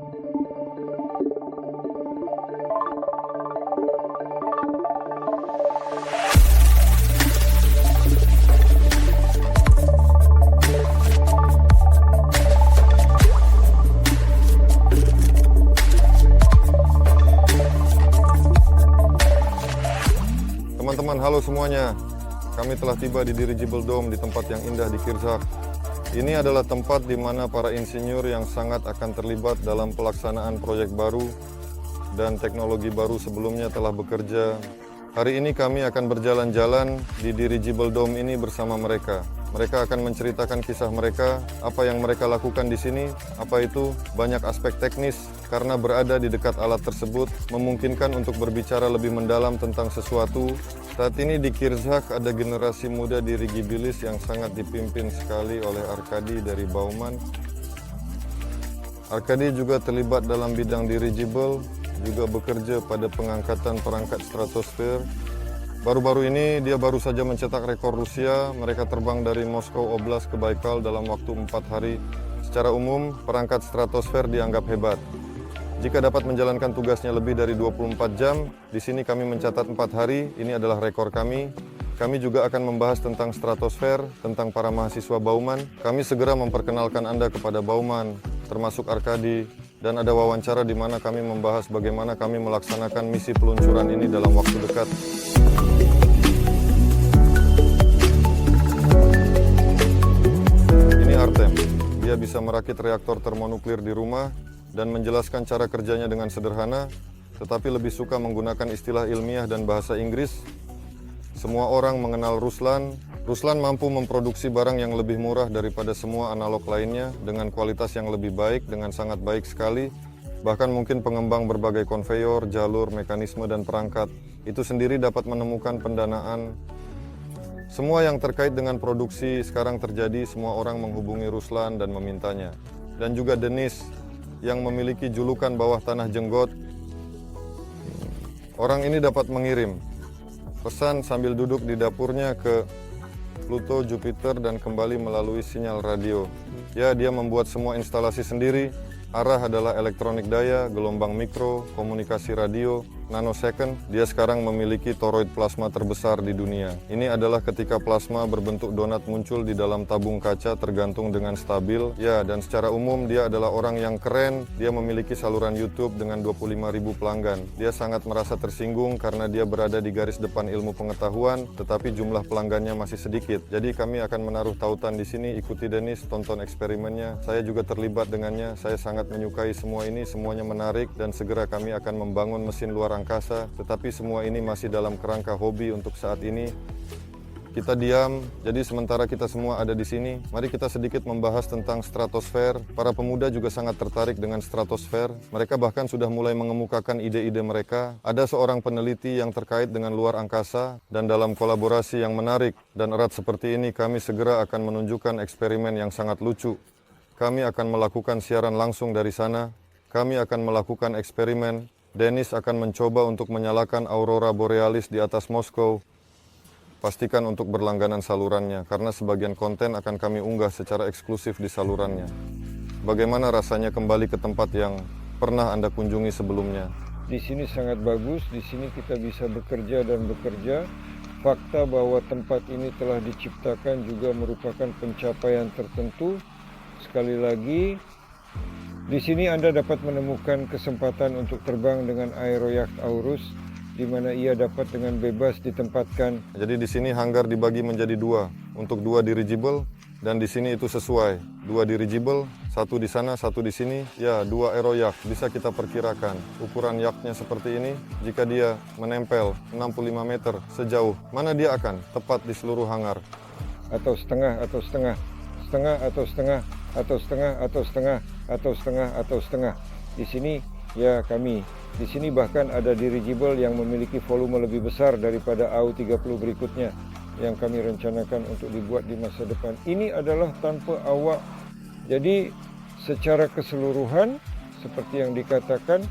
Teman-teman, halo semuanya. Kami telah tiba di Dirigible Dome di tempat yang indah di Kirzhak. Ini adalah tempat di mana para insinyur yang sangat akan terlibat dalam pelaksanaan proyek baru dan teknologi baru sebelumnya telah bekerja. Hari ini kami akan berjalan-jalan di Dirigible Dome ini bersama mereka. Mereka akan menceritakan kisah mereka, apa yang mereka lakukan di sini, apa itu banyak aspek teknis, karena berada di dekat alat tersebut memungkinkan untuk berbicara lebih mendalam tentang sesuatu. Saat ini di Kirzhak ada generasi muda dirigibilis yang sangat dipimpin sekali oleh Arkady dari Bauman. Arkady juga terlibat dalam bidang dirigible, juga bekerja pada pengangkatan perangkat stratosfer. Baru-baru ini dia baru saja mencetak rekor Rusia. Mereka terbang dari Moskow Oblast ke Baikal dalam waktu 4 hari. Secara umum, perangkat stratosfer dianggap hebat. Jika dapat menjalankan tugasnya lebih dari 24 jam, di sini kami mencatat 4 hari, ini adalah rekor kami. Kami juga akan membahas tentang stratosfer, tentang para mahasiswa Bauman. Kami segera memperkenalkan Anda kepada Bauman, termasuk Arkady, dan ada wawancara di mana kami membahas bagaimana kami melaksanakan misi peluncuran ini dalam waktu dekat. Ini Artem, dia bisa merakit reaktor termonuklir di rumah dan menjelaskan cara kerjanya dengan sederhana, tetapi lebih suka menggunakan istilah ilmiah dan bahasa Inggris. Semua orang mengenal Ruslan. Ruslan mampu memproduksi barang yang lebih murah daripada semua analog lainnya, dengan kualitas yang lebih baik, dengan sangat baik sekali. Bahkan mungkin pengembang berbagai konveyor, jalur, mekanisme, dan perangkat itu sendiri dapat menemukan pendanaan. Semua yang terkait dengan produksi sekarang terjadi, semua orang menghubungi Ruslan dan memintanya. Dan juga Denis, yang memiliki julukan bawah tanah jenggot. Orang ini dapat mengirim pesan sambil duduk di dapurnya ke Pluto, Jupiter, dan kembali melalui sinyal radio. Ya, dia membuat semua instalasi sendiri. Arah adalah elektronik daya, gelombang mikro, komunikasi radio, nanosecond. Dia sekarang memiliki toroid plasma terbesar di dunia. Ini adalah ketika plasma berbentuk donat muncul di dalam tabung kaca tergantung dengan stabil. Ya, dan secara umum dia adalah orang yang keren. Dia memiliki saluran YouTube dengan 25.000 pelanggan. Dia sangat merasa tersinggung karena dia berada di garis depan ilmu pengetahuan, tetapi jumlah pelanggannya masih sedikit. Jadi kami akan menaruh tautan di sini. Ikuti Denis, tonton eksperimennya. Saya juga terlibat dengannya. Saya sangat menyukai semua ini, semuanya menarik, dan segera kami akan membangun mesin luar angkasa, tetapi semua ini masih dalam kerangka hobi untuk saat ini. Kita diam, jadi sementara kita semua ada di sini, mari kita sedikit membahas tentang stratosfer. Para pemuda juga sangat tertarik dengan stratosfer. Mereka bahkan sudah mulai mengemukakan ide-ide mereka. Ada seorang peneliti yang terkait dengan luar angkasa, dan dalam kolaborasi yang menarik dan erat seperti ini, kami segera akan menunjukkan eksperimen yang sangat lucu. Kami akan melakukan siaran langsung dari sana. Kami akan melakukan eksperimen. Denis akan mencoba untuk menyalakan aurora borealis di atas Moskow. Pastikan untuk berlangganan salurannya, karena sebagian konten akan kami unggah secara eksklusif di salurannya. Bagaimana rasanya kembali ke tempat yang pernah Anda kunjungi sebelumnya? Di sini sangat bagus, di sini kita bisa bekerja dan bekerja. Fakta bahwa tempat ini telah diciptakan juga merupakan pencapaian tertentu. Sekali lagi, di sini Anda dapat menemukan kesempatan untuk terbang dengan Aeroyacht Aurus, di mana ia dapat dengan bebas ditempatkan. Jadi di sini hanggar dibagi menjadi dua, untuk 2 dirigible, dan di sini itu sesuai. 2 dirigible, 1 di sana, 1 di sini. Ya, 2 Aeroyacht, bisa kita perkirakan. Ukuran yachtnya seperti ini, jika dia menempel 65 meter sejauh, mana dia akan tepat di seluruh hangar? Atau setengah, atau setengah, setengah, atau setengah, atau setengah, atau setengah, atau setengah, atau setengah. Di sini ya kami. Di sini bahkan ada dirigible yang memiliki volume lebih besar daripada AU-30 berikutnya yang kami rencanakan untuk dibuat di masa depan. Ini adalah tanpa awak. Jadi secara keseluruhan seperti yang dikatakan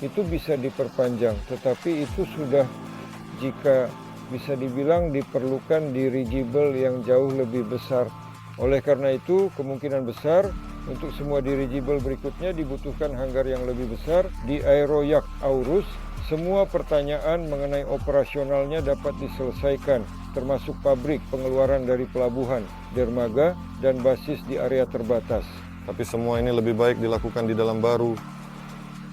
itu bisa diperpanjang, tetapi itu sudah, jika bisa dibilang, diperlukan dirigible yang jauh lebih besar. Oleh karena itu, kemungkinan besar Untuk semua dirigible berikutnya dibutuhkan hanggar yang lebih besar di Aeroyacht Aurus. Semua pertanyaan mengenai operasionalnya dapat diselesaikan, termasuk pabrik, pengeluaran dari pelabuhan, dermaga, dan basis di area terbatas. Tapi semua ini lebih baik dilakukan di dalam baru.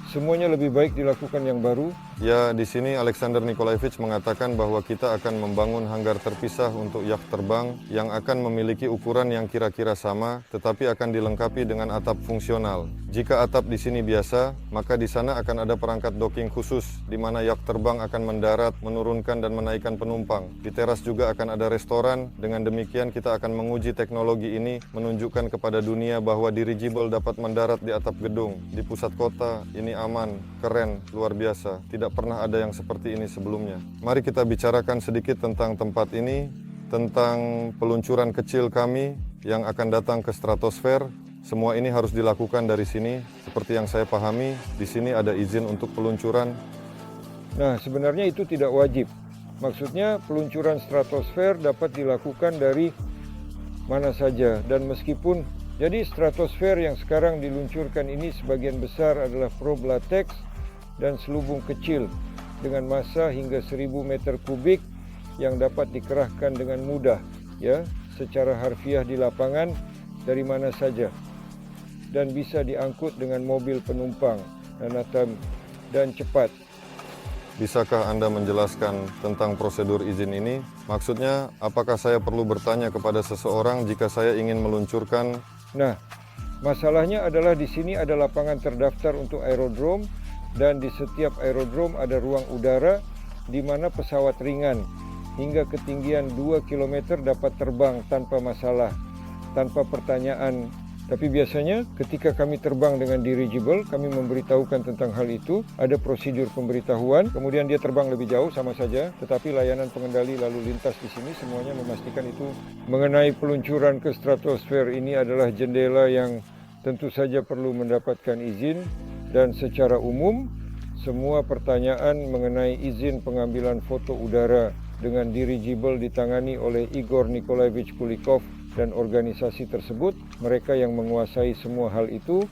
Semuanya lebih baik dilakukan yang baru. Ya, di sini Alexander Nikolaevich mengatakan bahwa kita akan membangun hanggar terpisah untuk yacht terbang yang akan memiliki ukuran yang kira-kira sama, tetapi akan dilengkapi dengan atap fungsional. Jika atap di sini biasa, maka di sana akan ada perangkat docking khusus, di mana yacht terbang akan mendarat, menurunkan dan menaikkan penumpang. Di teras juga akan ada restoran. Dengan demikian kita akan menguji teknologi ini, menunjukkan kepada dunia bahwa dirigible dapat mendarat di atap gedung, di pusat kota. Ini aman, keren, luar biasa. Tidak pernah ada yang seperti ini sebelumnya. Mari kita bicarakan sedikit tentang tempat ini, tentang peluncuran kecil kami yang akan datang ke stratosfer. Semua ini harus dilakukan dari sini. Seperti yang saya pahami, di sini ada izin untuk peluncuran. Nah, sebenarnya itu tidak wajib. Maksudnya peluncuran stratosfer dapat dilakukan dari mana saja. Dan meskipun, jadi stratosfer yang sekarang diluncurkan ini sebagian besar adalah probe latex dan selubung kecil dengan massa hingga 1000 meter kubik yang dapat dikerahkan dengan mudah, ya, secara harfiah di lapangan dari mana saja, dan bisa diangkut dengan mobil penumpang dan cepat. Bisakah Anda menjelaskan tentang prosedur izin ini? Maksudnya, apakah saya perlu bertanya kepada seseorang jika saya ingin meluncurkan? Nah, masalahnya adalah di sini ada lapangan terdaftar untuk aerodrom, dan di setiap aerodrom ada ruang udara di mana pesawat ringan hingga ketinggian 2 km dapat terbang tanpa masalah, tanpa pertanyaan. Tapi biasanya ketika kami terbang dengan dirigible, kami memberitahukan tentang hal itu, ada prosedur pemberitahuan, kemudian dia terbang lebih jauh sama saja, tetapi layanan pengendali lalu lintas di sini semuanya memastikan itu. Mengenai peluncuran ke stratosfer, ini adalah jendela yang tentu saja perlu mendapatkan izin, dan secara umum semua pertanyaan mengenai izin pengambilan foto udara dengan dirigible ditangani oleh Igor Nikolaevich Kulikov dan organisasi tersebut, mereka yang menguasai semua hal itu.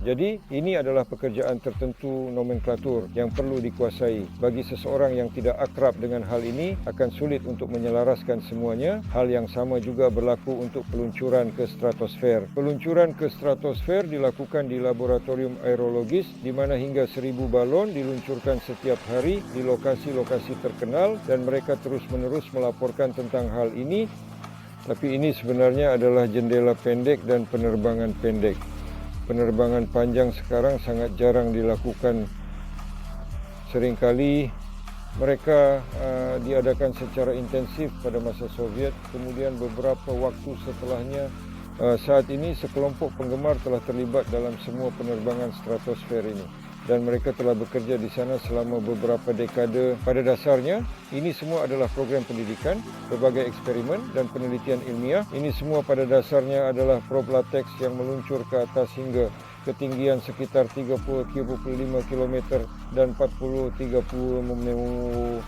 Jadi ini adalah pekerjaan tertentu nomenklatur yang perlu dikuasai. Bagi seseorang yang tidak akrab dengan hal ini akan sulit untuk menyelaraskan semuanya. Hal yang sama juga berlaku untuk peluncuran ke stratosfer. Peluncuran ke stratosfer dilakukan di laboratorium aerologis di mana hingga 1000 balon diluncurkan setiap hari di lokasi-lokasi terkenal, dan mereka terus-menerus melaporkan tentang hal ini. Tapi ini sebenarnya adalah jendela pendek dan penerbangan pendek. Penerbangan panjang sekarang sangat jarang dilakukan. Seringkali mereka diadakan secara intensif pada masa Soviet, kemudian beberapa waktu setelahnya. Saat ini sekelompok penggemar telah terlibat dalam semua penerbangan stratosfer ini, dan mereka telah bekerja di sana selama beberapa dekade. Pada dasarnya, ini semua adalah program pendidikan, berbagai eksperimen dan penelitian ilmiah. Ini semua pada dasarnya adalah probe latex yang meluncur ke atas hingga ketinggian sekitar 30-35 km dan 40-30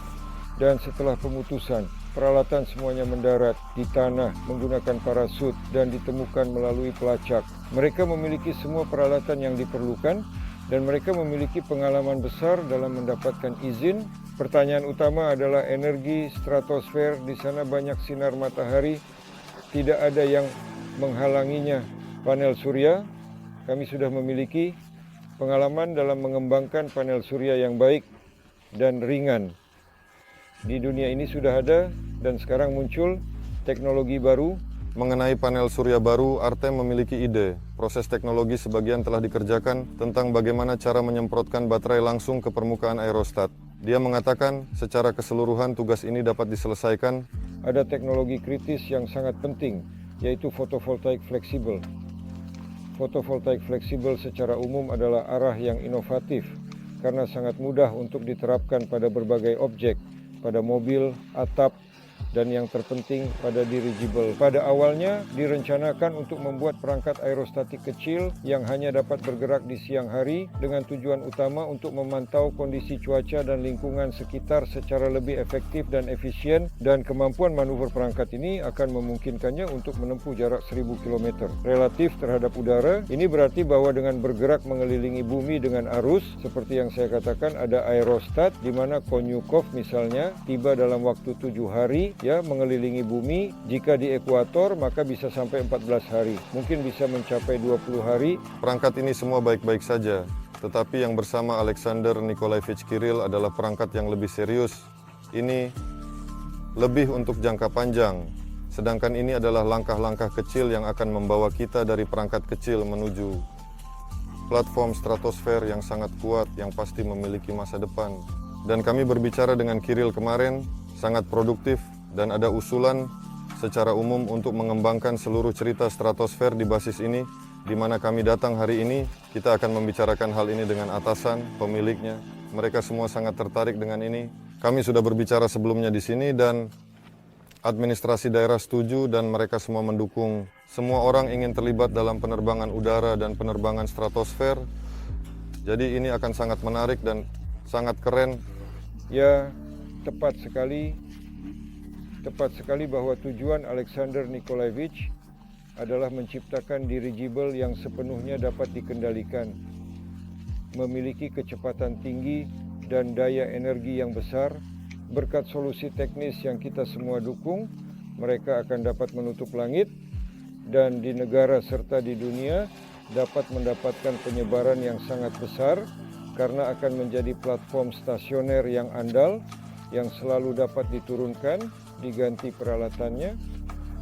dan setelah pemutusan, peralatan semuanya mendarat di tanah menggunakan parasut dan ditemukan melalui pelacak. Mereka memiliki semua peralatan yang diperlukan, dan mereka memiliki pengalaman besar dalam mendapatkan izin. Pertanyaan utama adalah energi stratosfer. Di sana banyak sinar matahari, tidak ada yang menghalanginya. Panel surya, kami sudah memiliki pengalaman dalam mengembangkan panel surya yang baik dan ringan. Di dunia ini sudah ada, dan sekarang muncul teknologi baru. Mengenai panel surya baru, Artem memiliki ide. Proses teknologi sebagian telah dikerjakan tentang bagaimana cara menyemprotkan baterai langsung ke permukaan aerostat. Dia mengatakan secara keseluruhan tugas ini dapat diselesaikan. Ada teknologi kritis yang sangat penting, yaitu fotovoltaik fleksibel. Fotovoltaik fleksibel secara umum adalah arah yang inovatif karena sangat mudah untuk diterapkan pada berbagai objek, pada mobil, atap, dan yang terpenting pada dirigible. Pada awalnya direncanakan untuk membuat perangkat aerostatik kecil yang hanya dapat bergerak di siang hari dengan tujuan utama untuk memantau kondisi cuaca dan lingkungan sekitar secara lebih efektif dan efisien, dan kemampuan manuver perangkat ini akan memungkinkannya untuk menempuh jarak 1000 km. Relatif terhadap udara, ini berarti bahwa dengan bergerak mengelilingi bumi dengan arus, seperti yang saya katakan ada aerostat di mana Konyukov misalnya tiba dalam waktu 7 hari ya mengelilingi bumi. Jika di ekuator maka bisa sampai 14 hari, mungkin bisa mencapai 20 hari. Perangkat ini semua baik-baik saja, tetapi yang bersama Alexander Nikolaevich Kirill adalah perangkat yang lebih serius. Ini lebih untuk jangka panjang, sedangkan ini adalah langkah-langkah kecil yang akan membawa kita dari perangkat kecil menuju platform stratosfer yang sangat kuat yang pasti memiliki masa depan. Dan kami berbicara dengan Kirill kemarin, sangat produktif, dan ada usulan secara umum untuk mengembangkan seluruh cerita stratosfer di basis ini, di mana kami datang hari ini. Kita akan membicarakan hal ini dengan atasan, pemiliknya. Mereka semua sangat tertarik dengan ini. Kami sudah berbicara sebelumnya di sini dan administrasi daerah setuju dan mereka semua mendukung. Semua orang ingin terlibat dalam penerbangan udara dan penerbangan stratosfer. Jadi ini akan sangat menarik dan sangat keren. Ya, tepat sekali bahwa tujuan Alexander Nikolaevich adalah menciptakan dirigible yang sepenuhnya dapat dikendalikan, memiliki kecepatan tinggi dan daya energi yang besar. Berkat solusi teknis yang kita semua dukung, mereka akan dapat menutup langit dan di negara serta di dunia dapat mendapatkan penyebaran yang sangat besar karena akan menjadi platform stasioner yang andal yang selalu dapat diturunkan, diganti peralatannya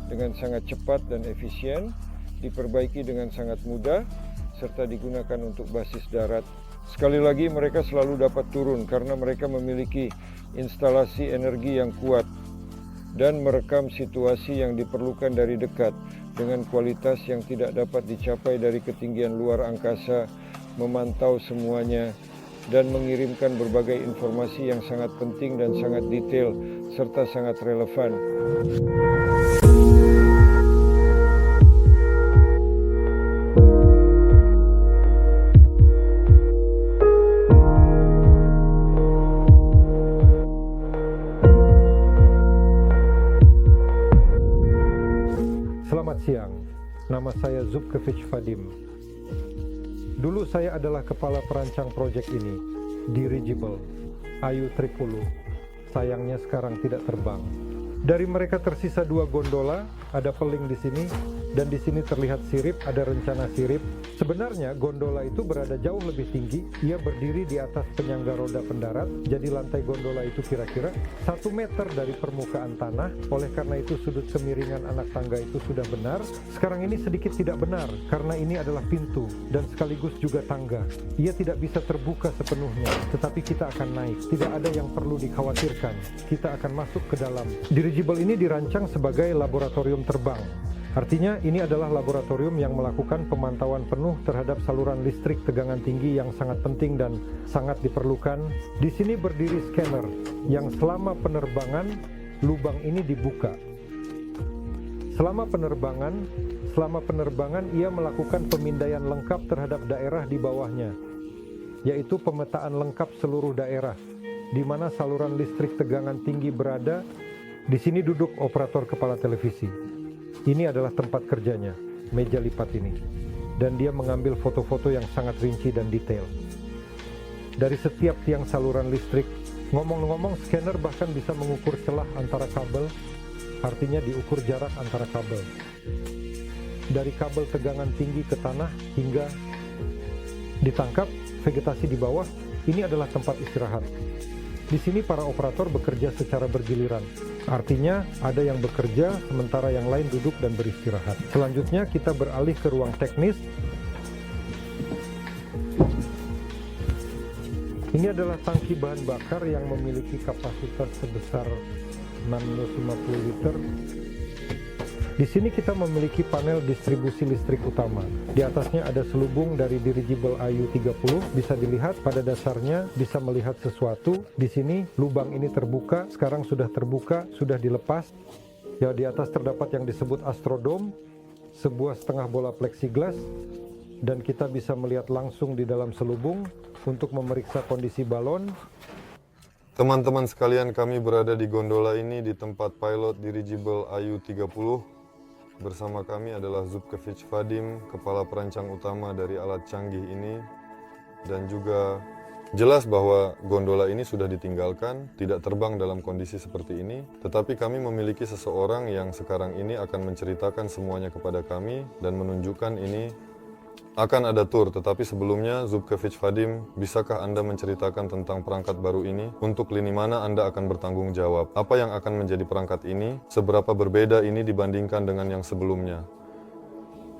dengan sangat cepat dan efisien, diperbaiki dengan sangat mudah, serta digunakan untuk basis darat. Sekali lagi mereka selalu dapat turun karena mereka memiliki instalasi energi yang kuat dan merekam situasi yang diperlukan dari dekat dengan kualitas yang tidak dapat dicapai dari ketinggian luar angkasa, memantau semuanya dan mengirimkan berbagai informasi yang sangat penting dan sangat detail serta sangat relevan. Selamat siang, nama saya Zubkevich Vadim. Dulu saya adalah kepala perancang proyek ini, Dirigible, AU-30. Sayangnya sekarang tidak terbang. Dari mereka tersisa 2 gondola, ada peling di sini, dan di sini terlihat sirip, ada rencana sirip. Sebenarnya gondola itu berada jauh lebih tinggi, ia berdiri di atas penyangga roda pendarat, jadi lantai gondola itu kira-kira 1 meter dari permukaan tanah. Oleh karena itu sudut kemiringan anak tangga itu sudah benar. Sekarang ini sedikit tidak benar, karena ini adalah pintu, dan sekaligus juga tangga. Ia tidak bisa terbuka sepenuhnya, tetapi kita akan naik. Tidak ada yang perlu dikhawatirkan, kita akan masuk ke dalam. Dirigible ini dirancang sebagai laboratorium terbang. Artinya ini adalah laboratorium yang melakukan pemantauan penuh terhadap saluran listrik tegangan tinggi yang sangat penting dan sangat diperlukan. Di sini berdiri scanner yang selama penerbangan lubang ini dibuka. Selama penerbangan ia melakukan pemindaian lengkap terhadap daerah di bawahnya, yaitu pemetaan lengkap seluruh daerah di mana saluran listrik tegangan tinggi berada. Di sini duduk operator kepala televisi. Ini adalah tempat kerjanya, meja lipat ini. Dan dia mengambil foto-foto yang sangat rinci dan detail. Dari setiap tiang saluran listrik, ngomong-ngomong scanner bahkan bisa mengukur celah antara kabel, artinya diukur jarak antara kabel. Dari kabel tegangan tinggi ke tanah hingga ditangkap vegetasi di bawah, ini adalah tempat istirahat. Di sini para operator bekerja secara bergiliran. Artinya ada yang bekerja sementara yang lain duduk dan beristirahat. Selanjutnya kita beralih ke ruang teknis. Ini adalah tangki bahan bakar yang memiliki kapasitas sebesar 650 liter. Di Di sini kita memiliki panel distribusi listrik utama. Di atasnya ada selubung dari dirigible AU30. Bisa dilihat pada dasarnya bisa melihat sesuatu. Di sini lubang ini terbuka, sekarang sudah terbuka, sudah dilepas. Ya, di atas terdapat yang disebut astrodome, sebuah setengah bola plexiglas, dan kita bisa melihat langsung di dalam selubung untuk memeriksa kondisi balon. Teman-teman sekalian, kami berada di gondola ini di tempat pilot dirigible AU30. Bersama kami adalah Zubkevich Vadim, kepala perancang utama dari alat canggih ini. Dan juga jelas bahwa gondola ini sudah ditinggalkan, tidak terbang dalam kondisi seperti ini. Tetapi kami memiliki seseorang yang sekarang ini akan menceritakan semuanya kepada kami dan menunjukkan ini akan ada tur. Tetapi sebelumnya, Zubkevich Vadim, bisakah Anda menceritakan tentang perangkat baru ini? Untuk lini mana Anda akan bertanggung jawab? Apa yang akan menjadi perangkat ini? Seberapa berbeda ini dibandingkan dengan yang sebelumnya?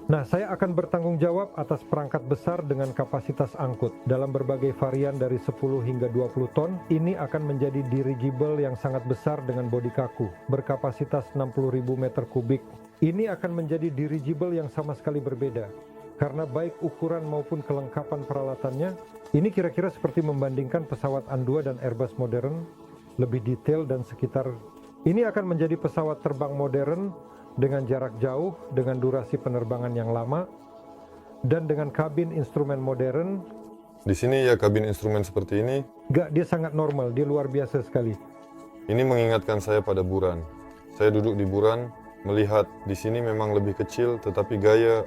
Nah, saya akan bertanggung jawab atas perangkat besar dengan kapasitas angkut. Dalam berbagai varian dari 10 hingga 20 ton, ini akan menjadi dirigible yang sangat besar dengan bodi kaku, berkapasitas 60.000 meter kubik. Ini akan menjadi dirigible yang sama sekali berbeda. Karena baik ukuran maupun kelengkapan peralatannya, ini kira-kira seperti membandingkan pesawat An-2 dan Airbus modern, lebih detail dan sekitar. Ini akan menjadi pesawat terbang modern dengan jarak jauh, dengan durasi penerbangan yang lama, dan dengan kabin instrumen modern. Di sini ya kabin instrumen seperti ini. Enggak, dia sangat normal, dia luar biasa sekali. Ini mengingatkan saya pada Buran. Saya duduk di Buran, melihat di sini memang lebih kecil, tetapi gaya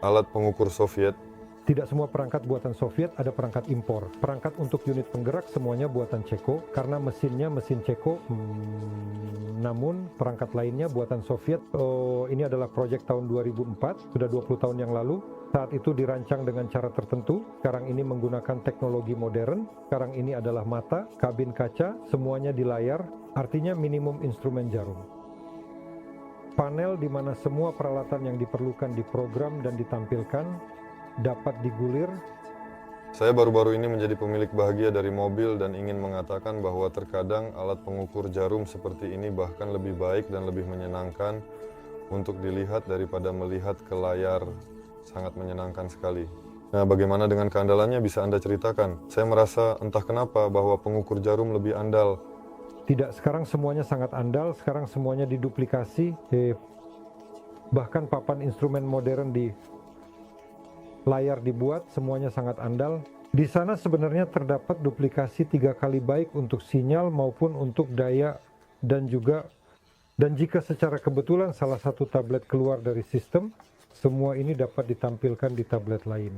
alat pengukur Soviet. Tidak semua perangkat buatan Soviet, ada perangkat impor. Perangkat untuk unit penggerak semuanya buatan Ceko, karena mesinnya mesin Ceko. Namun perangkat lainnya buatan Soviet. Ini adalah proyek tahun 2004, sudah 20 tahun yang lalu. Saat itu dirancang dengan cara tertentu. Sekarang ini menggunakan teknologi modern. Sekarang ini adalah mata, kabin kaca, semuanya di layar. Artinya minimum instrumen jarum. Panel di mana semua peralatan yang diperlukan diprogram dan ditampilkan dapat digulir. Saya baru-baru ini menjadi pemilik bahagia dari mobil dan ingin mengatakan bahwa terkadang alat pengukur jarum seperti ini bahkan lebih baik dan lebih menyenangkan untuk dilihat daripada melihat ke layar. Sangat menyenangkan sekali. Nah, bagaimana dengan keandalannya bisa Anda ceritakan? Saya merasa entah kenapa bahwa pengukur jarum lebih andal. Tidak, sekarang semuanya sangat andal, sekarang semuanya diduplikasi. Bahkan papan instrumen modern di layar dibuat, semuanya sangat andal. Di sana sebenarnya terdapat duplikasi 3 kali baik untuk sinyal maupun untuk daya dan jika secara kebetulan salah satu tablet keluar dari sistem, semua ini dapat ditampilkan di tablet lain.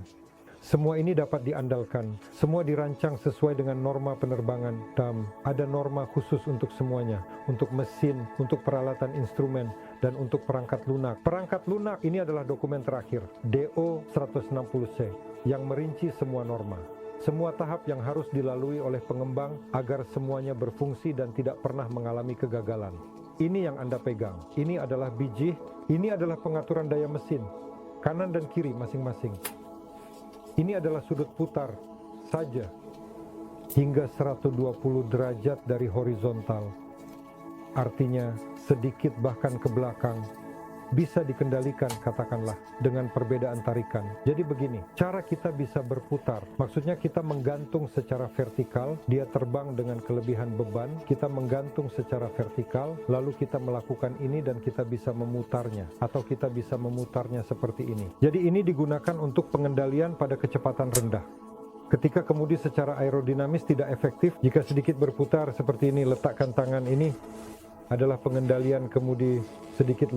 Semua ini dapat diandalkan, semua dirancang sesuai dengan norma penerbangan. Ada norma khusus untuk semuanya, untuk mesin, untuk peralatan instrumen, dan untuk perangkat lunak. Perangkat lunak ini adalah dokumen terakhir, DO 160C, yang merinci semua norma. Semua tahap yang harus dilalui oleh pengembang agar semuanya berfungsi dan tidak pernah mengalami kegagalan. Ini yang Anda pegang, ini adalah bijih, ini adalah pengaturan daya mesin, kanan dan kiri masing-masing. Ini adalah sudut putar saja hingga 120 derajat dari horizontal. Artinya sedikit bahkan ke belakang bisa dikendalikan, katakanlah, dengan perbedaan tarikan. Jadi begini, cara kita bisa berputar. Maksudnya kita menggantung secara vertikal, dia terbang dengan kelebihan beban, kita menggantung secara vertikal, lalu kita melakukan ini dan kita bisa memutarnya. Atau kita bisa memutarnya seperti ini. Jadi ini digunakan untuk pengendalian pada kecepatan rendah. Ketika kemudi secara aerodinamis tidak efektif, jika sedikit berputar seperti ini, letakkan tangan ini, adalah pengendalian kemudi sedikit.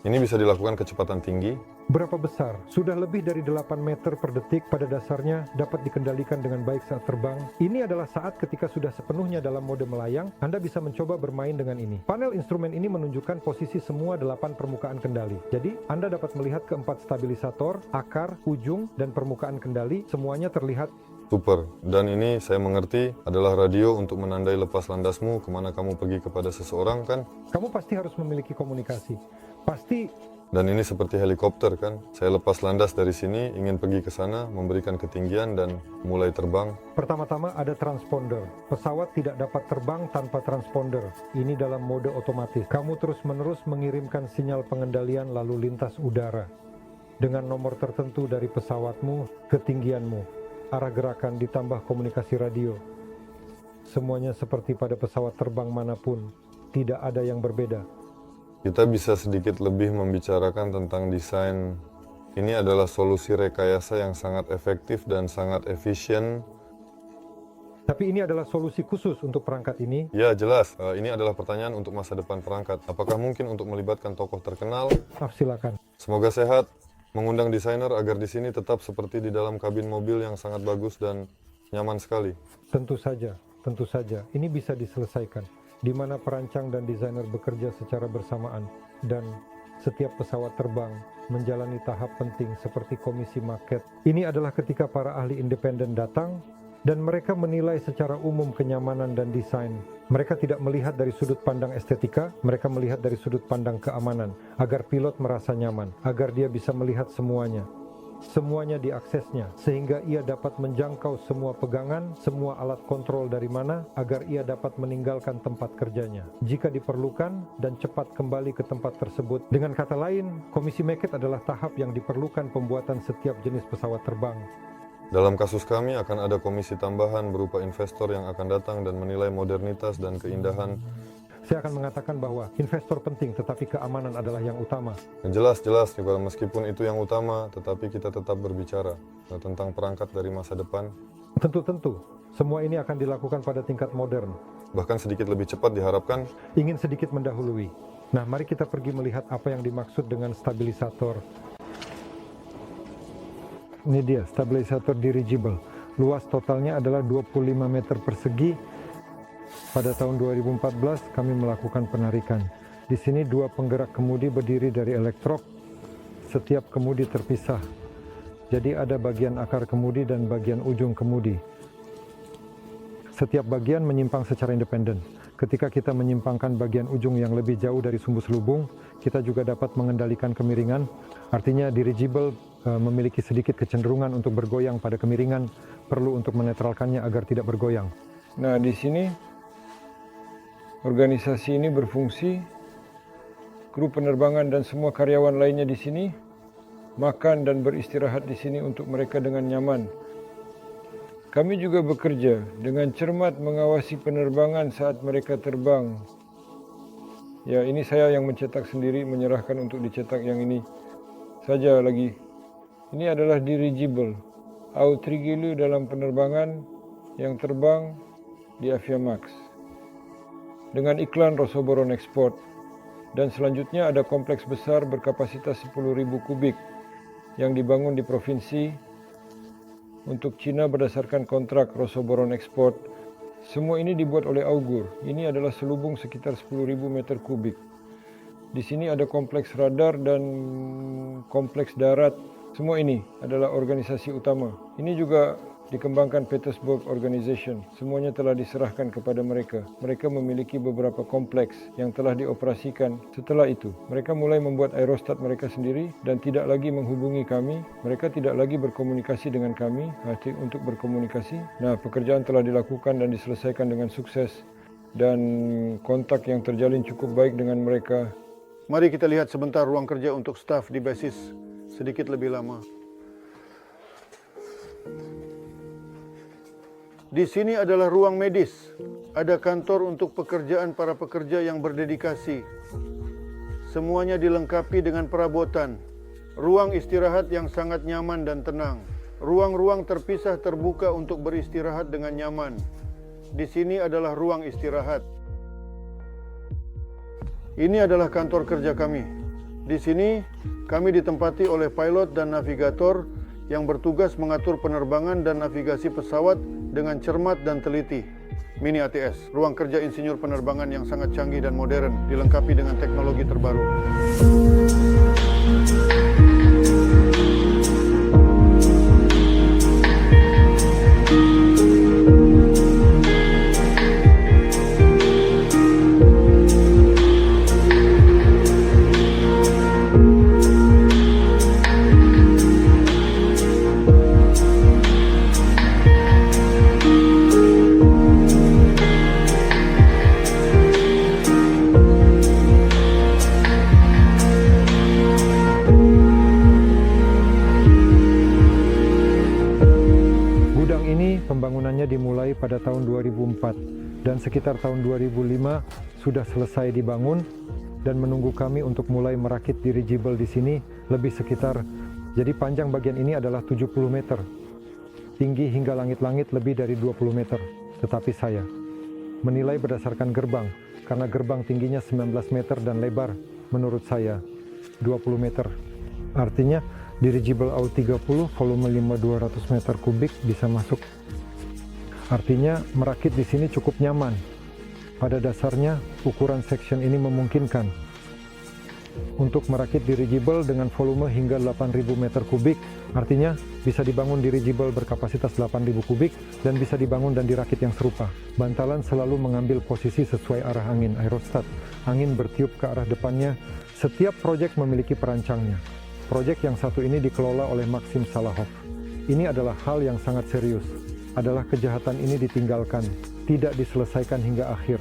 Ini bisa dilakukan kecepatan tinggi. Berapa besar? Sudah lebih dari 8 meter per detik pada dasarnya dapat dikendalikan dengan baik saat terbang. Ini adalah saat ketika sudah sepenuhnya dalam mode melayang, Anda bisa mencoba bermain dengan ini. Panel instrumen ini menunjukkan posisi semua 8 permukaan kendali. Jadi, Anda dapat melihat keempat stabilisator, akar, ujung, dan permukaan kendali. Semuanya terlihat. Super. Dan ini saya mengerti adalah radio untuk menandai lepas landasmu kemana kamu pergi kepada seseorang, kan? Kamu pasti harus memiliki komunikasi. Pasti Dan ini seperti helikopter kan, saya lepas landas dari sini, ingin pergi ke sana, memberikan ketinggian dan mulai terbang. Pertama-tama ada transponder. Pesawat tidak dapat terbang tanpa transponder. Ini dalam mode otomatis. Kamu terus-menerus mengirimkan sinyal pengendalian lalu lintas udara dengan nomor tertentu dari pesawatmu, ketinggianmu, arah gerakan ditambah komunikasi radio. Semuanya seperti pada pesawat terbang manapun, tidak ada yang berbeda. Kita bisa sedikit lebih membicarakan tentang desain. Ini adalah solusi rekayasa yang sangat efektif dan sangat efisien. Tapi ini adalah solusi khusus untuk perangkat ini. Ya jelas, ini adalah pertanyaan untuk masa depan perangkat. Apakah mungkin untuk melibatkan tokoh terkenal? Silakan. Semoga sehat. Mengundang desainer agar di sini tetap seperti di dalam kabin mobil yang sangat bagus dan nyaman sekali. Tentu saja. Ini bisa diselesaikan, di mana perancang dan desainer bekerja secara bersamaan, dan setiap pesawat terbang menjalani tahap penting seperti komisi maket. Ini adalah ketika para ahli independen datang, dan mereka menilai secara umum kenyamanan dan desain. Mereka tidak melihat dari sudut pandang estetika, mereka melihat dari sudut pandang keamanan, agar pilot merasa nyaman, agar dia bisa melihat semuanya. Semuanya diaksesnya, sehingga ia dapat menjangkau semua pegangan, semua alat kontrol dari mana, agar ia dapat meninggalkan tempat kerjanya jika diperlukan dan cepat kembali ke tempat tersebut. Dengan kata lain, komisi maket adalah tahap yang diperlukan pembuatan setiap jenis pesawat terbang. Dalam kasus kami akan ada komisi tambahan berupa investor yang akan datang dan menilai modernitas dan keindahan. Saya akan mengatakan bahwa investor penting, tetapi keamanan adalah yang utama. Jelas, juga meskipun itu yang utama, tetapi kita tetap berbicara tentang perangkat dari masa depan. Tentu, semua ini akan dilakukan pada tingkat modern. Bahkan sedikit lebih cepat diharapkan. Ingin sedikit mendahului. Nah, mari kita pergi melihat apa yang dimaksud dengan stabilisator. Ini dia, stabilisator dirigible. Luas totalnya adalah 25 meter persegi. Pada tahun 2014 kami melakukan penarikan. Di sini dua penggerak kemudi berdiri dari elektrok. Setiap kemudi terpisah. Jadi ada bagian akar kemudi dan bagian ujung kemudi. Setiap bagian menyimpang secara independen. Ketika kita menyimpangkan bagian ujung yang lebih jauh dari sumbu selubung, kita juga dapat mengendalikan kemiringan. Artinya dirigible memiliki sedikit kecenderungan untuk bergoyang pada kemiringan, perlu untuk menetralkannya agar tidak bergoyang. Nah, di sini organisasi ini berfungsi, kru penerbangan dan semua karyawan lainnya di sini makan dan beristirahat di sini untuk mereka dengan nyaman. Kami juga bekerja dengan cermat mengawasi penerbangan saat mereka terbang. Ya, ini saya yang mencetak sendiri, menyerahkan untuk dicetak yang ini saja lagi. Ini adalah dirigible, outrigger dalam penerbangan yang terbang di Aviamax. Dengan iklan Rosoboron Export. Dan selanjutnya ada kompleks besar berkapasitas 10.000 kubik yang dibangun di provinsi untuk Cina berdasarkan kontrak Rosoboron Export. Semua ini dibuat oleh Augur. Ini adalah selubung sekitar 10.000 meter kubik. Di sini ada kompleks radar dan kompleks darat. Semua ini adalah organisasi utama. Ini juga dikembangkan Petersburg Organization. Semuanya telah diserahkan kepada mereka. Mereka memiliki beberapa kompleks yang telah dioperasikan. Setelah itu, mereka mulai membuat aerostat mereka sendiri dan tidak lagi menghubungi kami. Mereka tidak lagi berkomunikasi dengan kami untuk berkomunikasi. Nah, pekerjaan telah dilakukan dan diselesaikan dengan sukses dan kontak yang terjalin cukup baik dengan mereka. Mari kita lihat sebentar ruang kerja untuk staf di basis sedikit lebih lama. Di sini adalah ruang medis. Ada kantor untuk pekerjaan para pekerja yang berdedikasi. Semuanya dilengkapi dengan perabotan. Ruang istirahat yang sangat nyaman dan tenang. Ruang-ruang terpisah terbuka untuk beristirahat dengan nyaman. Di sini adalah ruang istirahat. Ini adalah kantor kerja kami. Di sini kami ditempati oleh pilot dan navigator yang bertugas mengatur penerbangan dan navigasi pesawat dengan cermat dan teliti. Mini ATS, ruang kerja insinyur penerbangan yang sangat canggih dan modern, dilengkapi dengan teknologi terbaru. pembangunannya dimulai pada tahun 2004 dan sekitar tahun 2005 sudah selesai dibangun dan menunggu kami untuk mulai merakit dirigible di sini lebih sekitar, jadi panjang bagian ini adalah 70 meter, tinggi hingga langit-langit lebih dari 20 meter. Tetapi saya menilai berdasarkan gerbang, karena gerbang tingginya 19 meter dan lebar menurut saya 20 meter. Artinya dirigible AU30 volume 5 200 meter kubik bisa masuk. Artinya merakit di sini cukup nyaman. Pada dasarnya ukuran section ini memungkinkan untuk merakit dirigible dengan volume hingga 8.000 meter kubik. Artinya bisa dibangun dirigible berkapasitas 8.000 kubik dan bisa dibangun dan dirakit yang serupa. Bantalan selalu mengambil posisi sesuai arah angin aerostat. Angin bertiup ke arah depannya. Setiap proyek memiliki perancangnya. Proyek yang satu ini dikelola oleh Maxim Salahov. Ini adalah hal yang sangat serius. Adalah kejahatan ini ditinggalkan, tidak diselesaikan hingga akhir.